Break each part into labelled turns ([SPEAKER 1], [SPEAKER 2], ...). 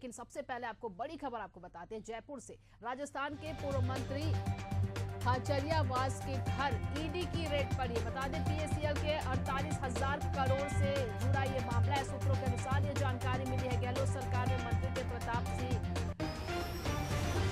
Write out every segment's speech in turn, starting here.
[SPEAKER 1] लेकिन सबसे पहले आपको बड़ी खबर आपको बताते हैं जयपुर से। राजस्थान के पूर्व मंत्री खाचरियावास के घर ईडी की रेड पड़ी। बता दें पीएसीएल के 48,000 करोड़ से जुड़ा ये मामला है। सूत्रों के अनुसार ये जानकारी मिली है गहलोत सरकार में मंत्री थे प्रताप सिंह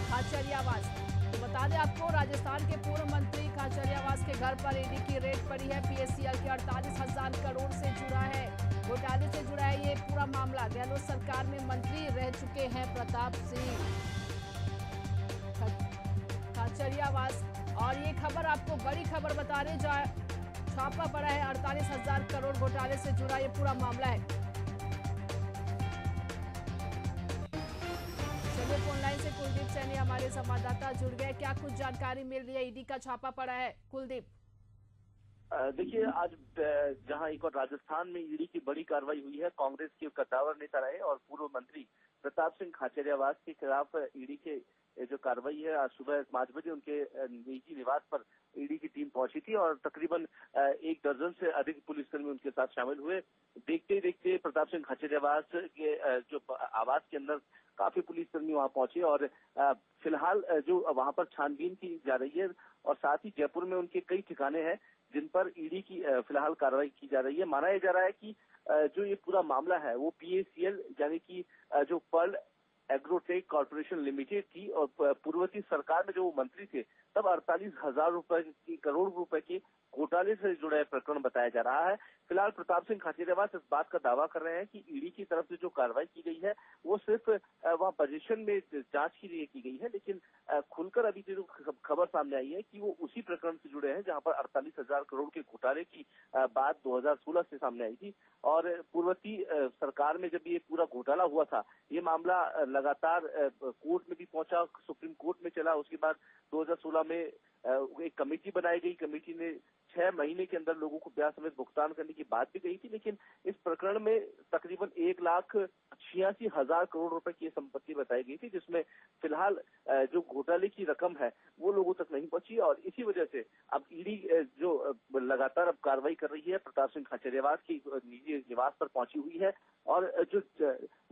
[SPEAKER 1] खाचरियावास। तो बता दें आपको राजस्थान के पूर्व मंत्री खाचरियावास के घर पर ईडी की रेड पड़ी है। पीएसीएल के 48,000 करोड़ से जुड़ा है, घोटाले से जुड़ा है ये पूरा मामला। गहलोत सरकार में मंत्री रह चुके हैं प्रताप सिंह खाचरियावास। और ये खबर आपको बड़ी खबर बता रहे, छापा पड़ा है 48,000 करोड़ घोटाले से जुड़ा ये पूरा मामला है। चलिए फोन लाइन से कुलदीप सैनी हमारे संवाददाता जुड़ गए। क्या कुछ जानकारी मिल रही है? ईडी का छापा पड़ा है कुलदीप।
[SPEAKER 2] देखिए, आज जहां एक और राजस्थान में ईडी की बड़ी कार्रवाई हुई है। कांग्रेस के कद्दावर नेता रहे और पूर्व मंत्री प्रताप सिंह खाचरियावास के खिलाफ ईडी के जो कार्रवाई है, आज सुबह 5 बजे उनके निजी निवास पर ईडी की टीम पहुंची थी और तकरीबन 1 दर्जन से अधिक पुलिसकर्मी उनके साथ शामिल हुए। देखते ही देखते प्रताप सिंह खाचरियावास के जो आवास के अंदर काफी पुलिसकर्मी वहां पहुंचे और फिलहाल जो वहां पर छानबीन की जा रही है और साथ ही जयपुर में उनके कई ठिकाने हैं जिन पर ईडी की फिलहाल कार्रवाई की जा रही है। माना यह जा रहा है कि जो ये पूरा मामला है वो पीएसीएल यानी कि जो पर्ल एग्रोटेक कॉर्पोरेशन लिमिटेड थी और पूर्ववर्ती सरकार में जो वो मंत्री थे तब 48,000 करोड़ रुपए के घोटाले से जुड़ा प्रकरण बताया जा रहा है। फिलहाल प्रताप सिंह खाचरियावास इस बात का दावा कर रहे हैं कि ईडी की तरफ से जो कार्रवाई की गई है वो सिर्फ वहां पोजीशन में जांच के लिए की गई है, लेकिन खुलकर अभी जो खबर सामने आई है कि वो उसी प्रकरण से जुड़े हैं जहां पर 48,000 करोड़ के घोटाले की बात 2016 से सामने आई थी। और पूर्ववर्ती सरकार में जब ये पूरा घोटाला हुआ था, ये मामला लगातार कोर्ट में भी पहुंचा, सुप्रीम कोर्ट में चला। उसके बाद 2016 में एक कमेटी बनाई गई। कमेटी ने 6 महीने के अंदर लोगों को ब्याज समेत भुगतान करने की बात भी कही थी, लेकिन इस प्रकरण में तकरीबन 1,86,000 करोड़ रुपए की संपत्ति बताई गई थी, जिसमें फिलहाल जो घोटाले की रकम है वो लोगों तक नहीं पहुंची। और इसी वजह से अब ईडी जो लगातार अब कार्रवाई कर रही है, प्रताप सिंह खाचरियावास की निजी निवास पर पहुंची हुई है। और जो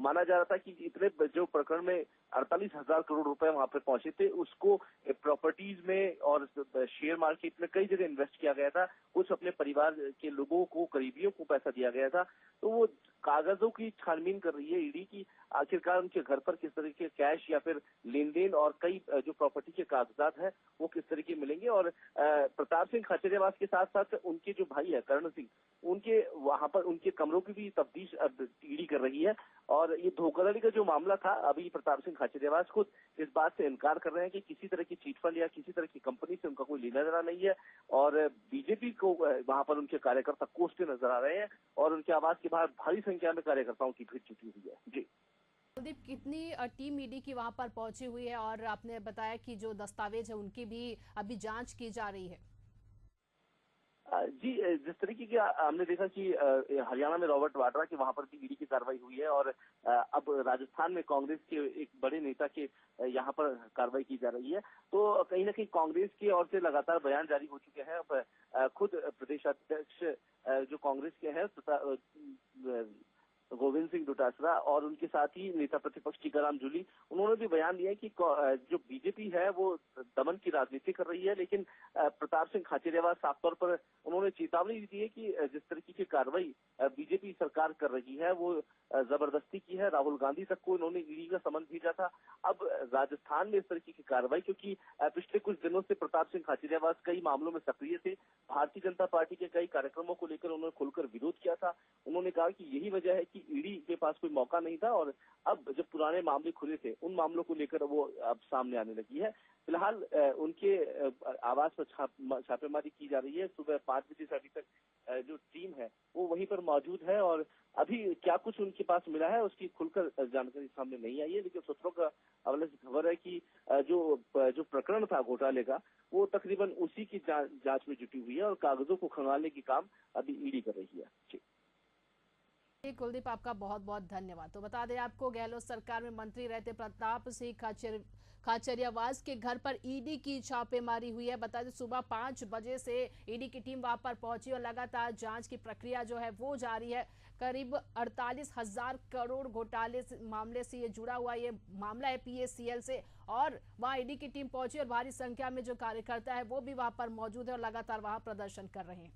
[SPEAKER 2] माना जा रहा था कि इतने जो प्रकरण में 48,000 करोड़ रुपए वहां पर पहुंचे थे, उसको प्रॉपर्टीज में और शेयर मार्केट में कई जगह इन्वेस्ट किया गया था। कुछ अपने परिवार के लोगों को, करीबियों को पैसा दिया गया था। तो वो कागजों की छानबीन कर रही है ईडी की, आखिरकार उनके घर पर किस तरह के कैश या फिर लेन देन और कई जो प्रॉपर्टी के कागजात हैं वो किस तरह के मिलेंगे। और प्रताप सिंह खाचरियावास के साथ साथ उनके जो भाई है करण सिंह, उनके वहां पर उनके कमरों की भी तफ्तीश ईडी कर रही है। और ये धोखाधड़ी का जो मामला था, अभी प्रताप सिंह खाचरियावास खुद इस बात से इनकार कर रहे हैं कि किसी तरह की चीटफंड या किसी तरह की कंपनी से उनका कोई लेना देना नहीं है। और बीजेपी को वहां पर उनके कार्यकर्ता कोसते नजर आ रहे हैं और उनके आवास के बाहर भारी संख्या में कार्यकर्ताओं की भीड़ जुटी हुई है। जी
[SPEAKER 1] कुलदीप, कितनी टीम ईडी की वहां पर पहुंची हुई है? और आपने बताया कि जो दस्तावेज है उनकी भी अभी जांच की जा रही है।
[SPEAKER 2] जी, जिस तरीके की हमने देखा कि हरियाणा में रॉबर्ट वाड्रा की वहां पर भी ईडी की कार्रवाई हुई है और अब राजस्थान में कांग्रेस के एक बड़े नेता के यहाँ पर कार्रवाई की जा रही है। तो कहीं ना कहीं कांग्रेस की ओर से लगातार बयान जारी हो चुके हैं। अब खुद प्रदेश अध्यक्ष जो कांग्रेस के हैं गोविंद सिंह डोटासरा और उनके साथ ही नेता प्रतिपक्ष टीकाराम जूली, उन्होंने भी बयान दिया है कि जो बीजेपी है वो दमन की राजनीति कर रही है। लेकिन प्रताप सिंह खाचरियावास साफ तौर पर उन्होंने चेतावनी दी है कि जिस तरीके की कार्रवाई बीजेपी सरकार कर रही है वो जबरदस्ती की है। राहुल गांधी तक को इन्होंने ईडी का समन भेजा था। अब राजस्थान में इस तरीके की कार्रवाई, क्योंकि पिछले कुछ दिनों से प्रताप सिंह खाचरियावास कई मामलों में सक्रिय थे। भारतीय जनता पार्टी के कई कार्यक्रमों को लेकर उन्होंने खुलकर विरोध किया था। उन्होंने कहा कि यही वजह है कि ईडी के पास कोई मौका नहीं था और अब जब पुराने मामले खुले थे उन मामलों को लेकर वो अब सामने आने लगी है। फिलहाल उनके आवास पर छापेमारी की जा रही है। सुबह 5 बजे से अभी तक जो टीम है वो वहीं पर मौजूद है और अभी क्या कुछ उनके पास मिला है उसकी खुलकर जानकारी सामने नहीं आई है। लेकिन सूत्रों का हवाले से खबर है कि जो प्रकरण था घोटाले का वो तकरीबन उसी की जांच में जुटी हुई है और कागजों को खंगालने की काम अभी ईडी कर रही है। जी
[SPEAKER 1] कुलदीप, आपका बहुत बहुत धन्यवाद। तो बता दें आपको, गहलोत सरकार में मंत्री रहते प्रताप सिंह खाचरियावास के घर पर ईडी की छापेमारी हुई है। बता दें सुबह 5 बजे से ईडी की टीम वहां पर पहुंची और लगातार जांच की प्रक्रिया जो है वो जारी है। करीब 48,000 करोड़ घोटाले मामले से ये जुड़ा हुआ ये मामला है पीएसीएल से, और वहां ईडी की टीम पहुंची और भारी संख्या में जो कार्यकर्ता है वो भी वहां पर मौजूद है और लगातार वहां प्रदर्शन कर रहे हैं।